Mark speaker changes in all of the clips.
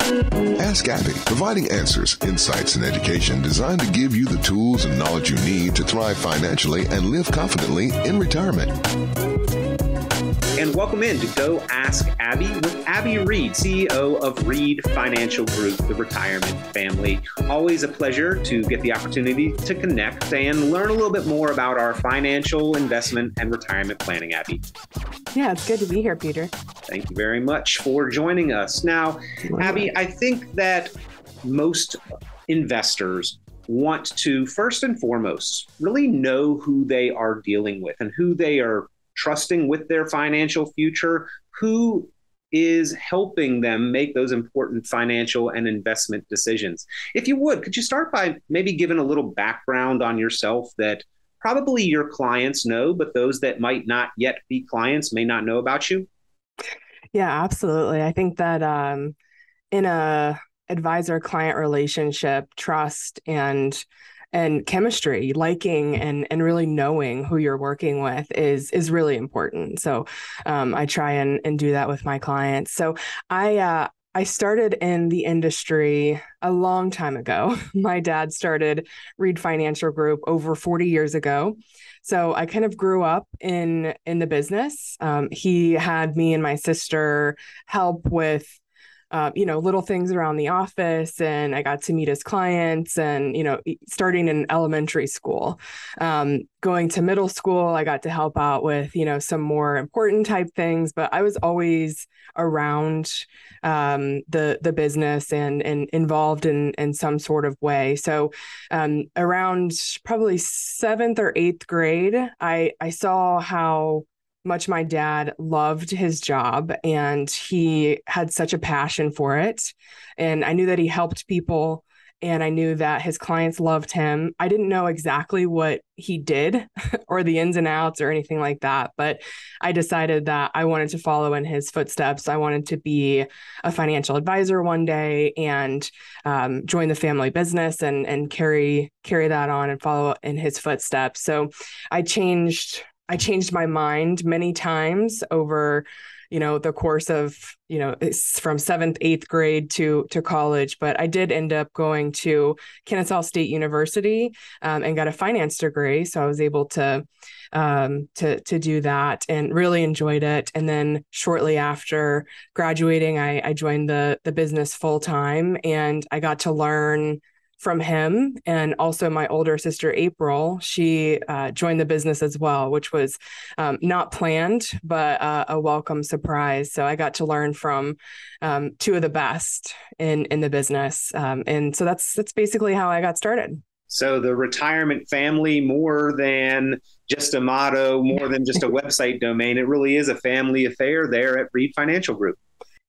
Speaker 1: Ask Abby, providing answers, insights, and education designed to give you the tools and knowledge you need to thrive financially and live confidently in retirement.
Speaker 2: And welcome in to Go Ask Abby with Abby Reed, CEO of Reed Financial Group, the retirement family. Always a pleasure to get the opportunity to connect and learn a little bit more about our financial investment and retirement planning, Abby.
Speaker 3: Yeah, it's good to be here, Peter.
Speaker 2: Thank you very much for joining us. Now, Abby, I think that most investors want to, first and foremost, really know who they are dealing with and who they are trusting with their financial future, who is helping them make those important financial and investment decisions. If you would, could you start by maybe giving a little background on yourself that probably your clients know, but those that might not yet be clients may not know about you?
Speaker 3: Yeah, absolutely. I think that in a advisor-client relationship, trust and chemistry, liking and really knowing who you're working with is really important. So I try and do that with my clients. So I started in the industry a long time ago. My dad started Reed Financial Group over 40 years ago. So I kind of grew up in the business. He had me and my sister help with little things around the office, and I got to meet his clients and, starting in elementary school, going to middle school, I got to help out with, some more important type things, but I was always around the business and involved in some sort of way. So around probably 7th or 8th grade, I saw how much my dad loved his job and he had such a passion for it. And I knew that he helped people and I knew that his clients loved him. I didn't know exactly what he did or the ins and outs or anything like that, but I decided that I wanted to follow in his footsteps. I wanted to be a financial advisor one day and join the family business and carry that on and follow in his footsteps. So I changed my mind many times over, the course of, it's from 7th, 8th grade to college. But I did end up going to Kennesaw State University and got a finance degree. So I was able to do that and really enjoyed it. And then shortly after graduating, I joined the business full time and I got to learn from him. And also my older sister, April, she joined the business as well, which was not planned, but a welcome surprise. So I got to learn from two of the best in the business. And so that's basically how I got started.
Speaker 2: So the retirement family, more than just a motto, more than just a website domain, it really is a family affair there at Reed Financial Group.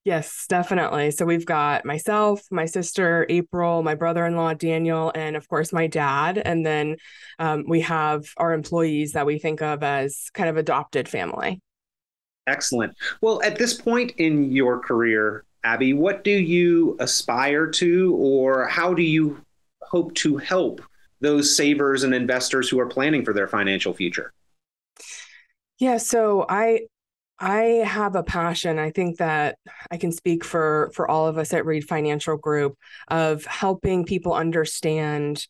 Speaker 3: Yes, definitely. So we've got myself, my sister, April, my brother-in-law, Daniel, and of course, my dad. And then we have our employees that we think of as kind of adopted family.
Speaker 2: Excellent. Well, at this point in your career, Abby, what do you aspire to, or how do you hope to help those savers and investors who are planning for their financial future?
Speaker 3: Yeah, so I have a passion. I think that I can speak for all of us at Reed Financial Group of helping people understand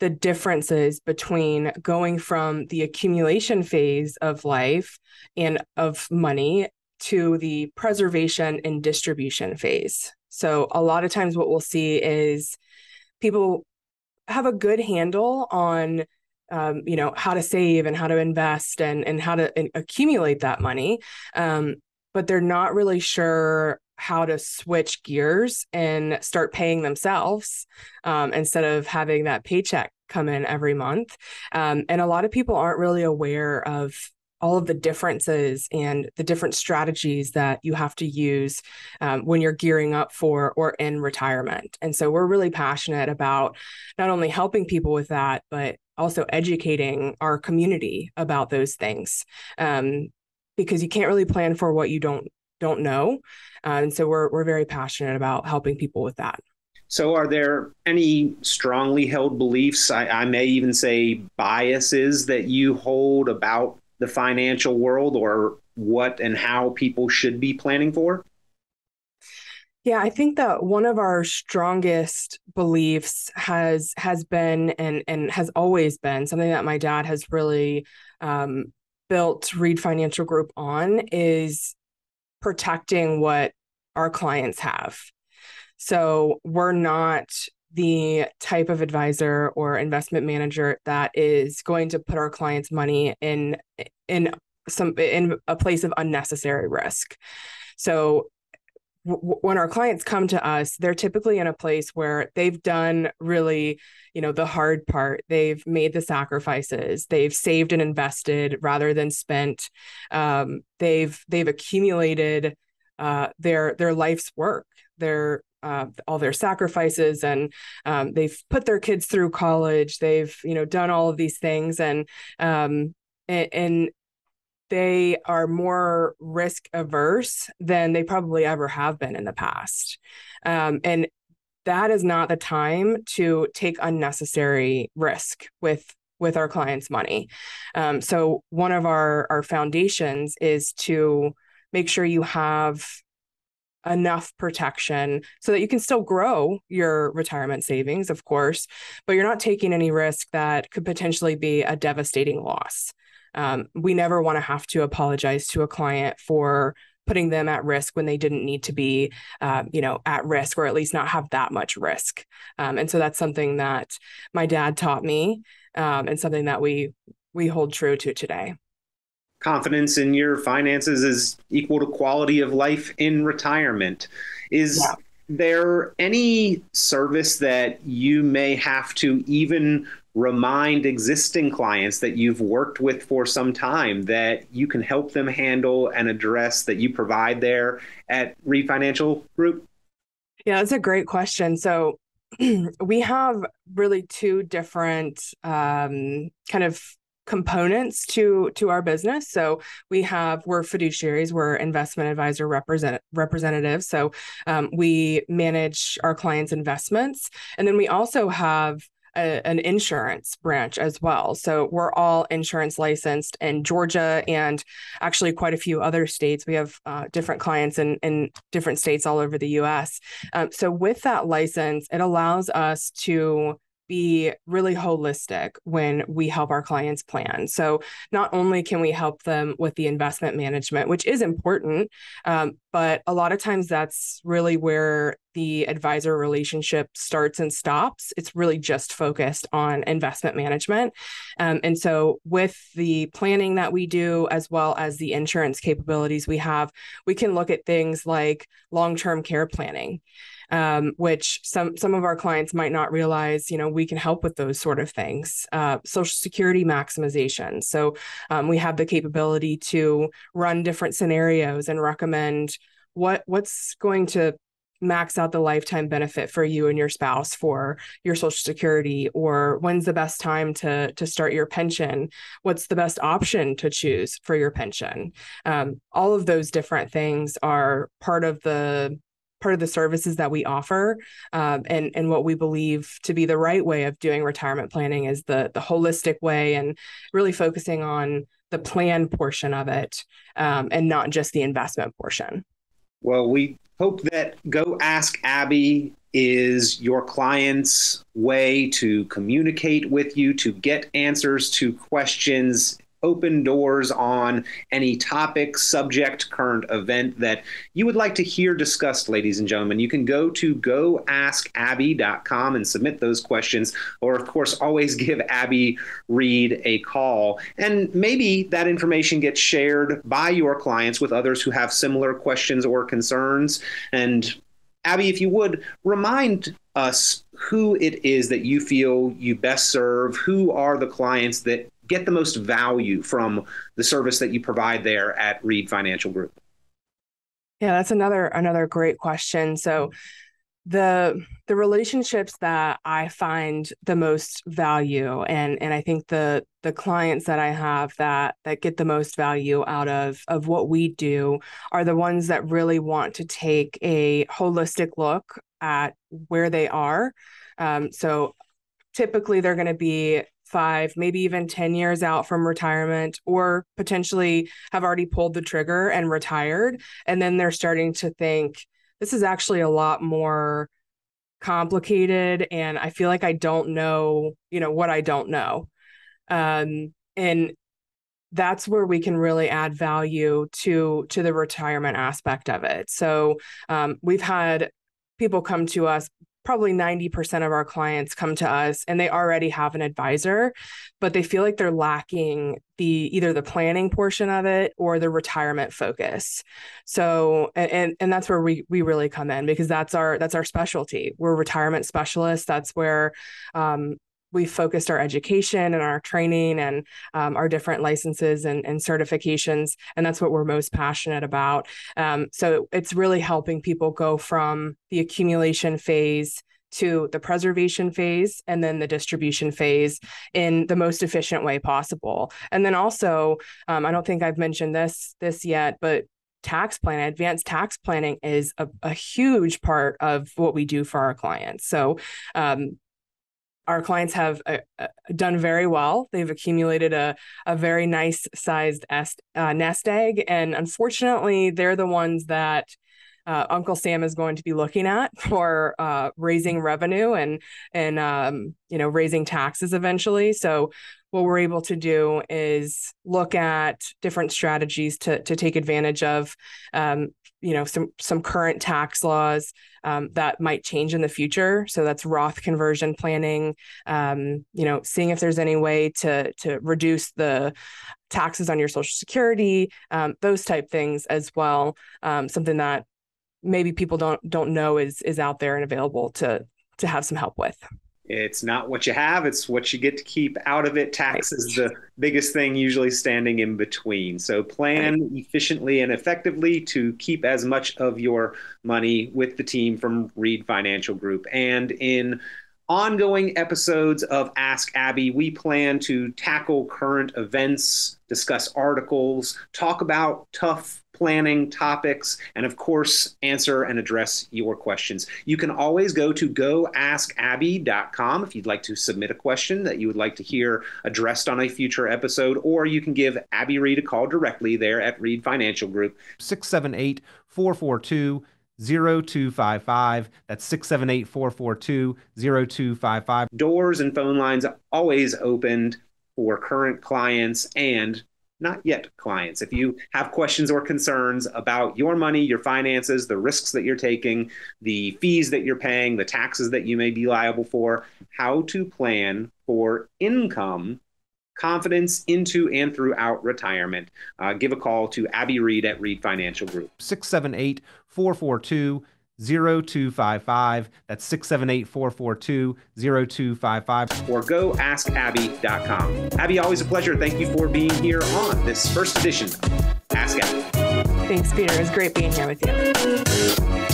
Speaker 3: the differences between going from the accumulation phase of life and of money to the preservation and distribution phase. So a lot of times what we'll see is people have a good handle on how to save and how to invest and how to accumulate that money. But they're not really sure how to switch gears and start paying themselves instead of having that paycheck come in every month. And a lot of people aren't really aware of all of the differences and the different strategies that you have to use when you're gearing up for or in retirement. And so we're really passionate about not only helping people with that, but also educating our community about those things, because you can't really plan for what you don't know. And so we're very passionate about helping people with that.
Speaker 2: So are there any strongly held beliefs, I may even say biases, that you hold about the financial world or what and how people should be planning for?
Speaker 3: Yeah, I think that one of our strongest beliefs has been and has always been something that my dad has really um, built Reed Financial Group on is protecting what our clients have. So we're not the type of advisor or investment manager that is going to put our clients' money in in a place of unnecessary risk. So when our clients come to us, they're typically in a place where they've done really, the hard part. They've made the sacrifices. They've saved and invested rather than spent. They've accumulated their life's work, their all their sacrifices, and they've put their kids through college. They've done all of these things, and they are more risk averse than they probably ever have been in the past. And that is not the time to take unnecessary risk with our clients' money. So one of our foundations is to make sure you have enough protection so that you can still grow your retirement savings, of course, but you're not taking any risk that could potentially be a devastating loss. We never want to have to apologize to a client for putting them at risk when they didn't need to be, at risk, or at least not have that much risk. And so that's something that my dad taught me, and something that we hold true to today.
Speaker 2: Confidence in your finances is equal to quality of life in retirement. Is there any service that you may have to even remind existing clients that you've worked with for some time that you can help them handle and address, that you provide there at Reed Financial Group?
Speaker 3: Yeah, that's a great question. So we have really two different kind of components to our business. So we're fiduciaries, we're investment advisor representatives. So we manage our clients' investments, and then we also have an insurance branch as well. So we're all insurance licensed in Georgia and actually quite a few other states. We have different clients in different states all over the US. So with that license, it allows us to be really holistic when we help our clients plan. So not only can we help them with the investment management, which is important, but a lot of times that's really where the advisor relationship starts and stops. It's really just focused on investment management. And so with the planning that we do, as well as the insurance capabilities we have, we can look at things like long-term care planning. Which some of our clients might not realize, we can help with those sort of things. Social Security maximization. So we have the capability to run different scenarios and recommend what's going to max out the lifetime benefit for you and your spouse for your Social Security, or when's the best time to start your pension, what's the best option to choose for your pension. All of those different things are part of the services that we offer, and what we believe to be the right way of doing retirement planning is the holistic way, and really focusing on the plan portion of it, and not just the investment portion.
Speaker 2: Well, we hope that Go Ask Abby is your client's way to communicate with you, to get answers to questions, open doors on any topic, subject, current event that you would like to hear discussed, ladies and gentlemen. You can go to goaskabby.com and submit those questions, or of course, always give Abby Reed a call. And maybe that information gets shared by your clients with others who have similar questions or concerns. And Abby, if you would, remind us who it is that you feel you best serve. Who are the clients that get the most value from the service that you provide there at Reed Financial Group?
Speaker 3: Yeah, that's another great question. So the relationships that I find the most value, and I think the clients that I have that get the most value out of what we do are the ones that really want to take a holistic look at where they are. So typically they're going to be 5, maybe even 10 years out from retirement, or potentially have already pulled the trigger and retired. And then they're starting to think, this is actually a lot more complicated, and I feel like I don't know, what I don't know. And that's where we can really add value to the retirement aspect of it. So we've had people come to us. Probably 90% of our clients come to us and they already have an advisor, but they feel like they're lacking either the planning portion of it or the retirement focus. So, and that's where we really come in, because that's our specialty. We're retirement specialists. That's where we focused our education and our training and our different licenses and certifications. And that's what we're most passionate about. So it's really helping people go from the accumulation phase to the preservation phase and then the distribution phase in the most efficient way possible. And then also, I don't think I've mentioned this yet, but advanced tax planning is a huge part of what we do for our clients. So our clients have done very well. They've accumulated a very nice sized nest egg. And unfortunately, they're the ones that Uncle Sam is going to be looking at for raising revenue and raising taxes eventually. So what we're able to do is look at different strategies to take advantage of some current tax laws that might change in the future. So that's Roth conversion planning, seeing if there's any way to reduce the taxes on your Social Security, those type things as well. Something that maybe people don't know is out there and available to have some help with.
Speaker 2: It's not what you have, it's what you get to keep out of it. Tax is the biggest thing usually standing in between. So plan efficiently and effectively to keep as much of your money with the team from Reed Financial Group. And in ongoing episodes of Ask Abby, we plan to tackle current events, discuss articles, talk about tough planning topics, and of course, answer and address your questions. You can always go to goaskabby.com if you'd like to submit a question that you would like to hear addressed on a future episode, or you can give Abby Reed a call directly there at Reed Financial Group.
Speaker 4: 678-442-0255. That's 678-442-0255.
Speaker 2: Doors and phone lines always opened for current clients and not yet clients. If you have questions or concerns about your money, your finances, the risks that you're taking, the fees that you're paying, the taxes that you may be liable for, how to plan for income, confidence into and throughout retirement, give a call to Abby Reed at Reed Financial Group.
Speaker 4: 678-442-0255. That's 678-442-0255.
Speaker 2: Or go askabby.com. Abby, always a pleasure. Thank you for being here on this first edition of Ask Abby.
Speaker 3: Thanks, Peter. It was great being here with you.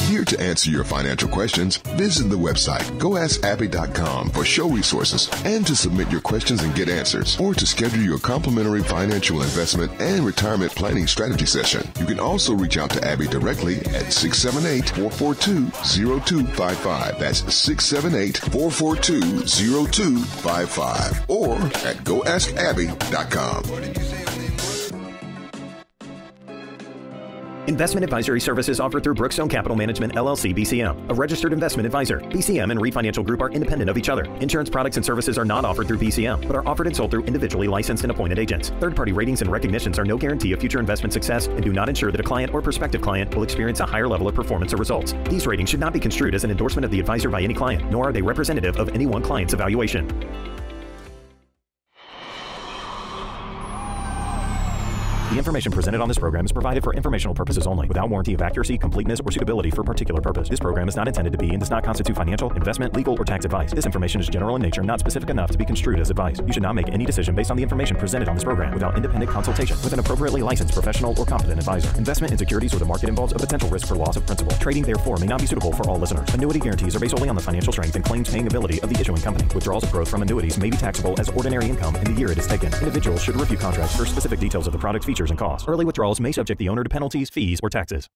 Speaker 1: Here to answer your financial questions, visit the website goaskabby.com for show resources and to submit your questions and get answers, or to schedule your complimentary financial investment and retirement planning strategy session. You can also reach out to Abby directly at 678-442-0255. That's 678-442-0255, or at goaskabby.com.
Speaker 5: Investment advisory services offered through Brookstone Capital Management, LLC, BCM, a registered investment advisor. BCM and Reed Financial Group are independent of each other. Insurance products and services are not offered through BCM, but are offered and sold through individually licensed and appointed agents. Third-party ratings and recognitions are no guarantee of future investment success and do not ensure that a client or prospective client will experience a higher level of performance or results. These ratings should not be construed as an endorsement of the advisor by any client, nor are they representative of any one client's evaluation. The information presented on this program is provided for informational purposes only, without warranty of accuracy, completeness, or suitability for a particular purpose. This program is not intended to be and does not constitute financial, investment, legal, or tax advice. This information is general in nature, not specific enough to be construed as advice. You should not make any decision based on the information presented on this program without independent consultation with an appropriately licensed professional or competent advisor. Investment in securities or the market involves a potential risk for loss of principal. Trading, therefore, may not be suitable for all listeners. Annuity guarantees are based solely on the financial strength and claims-paying ability of the issuing company. Withdrawals of growth from annuities may be taxable as ordinary income in the year it is taken. Individuals should review contracts for specific details of the product's features and costs. Early withdrawals may subject the owner to penalties, fees, or taxes.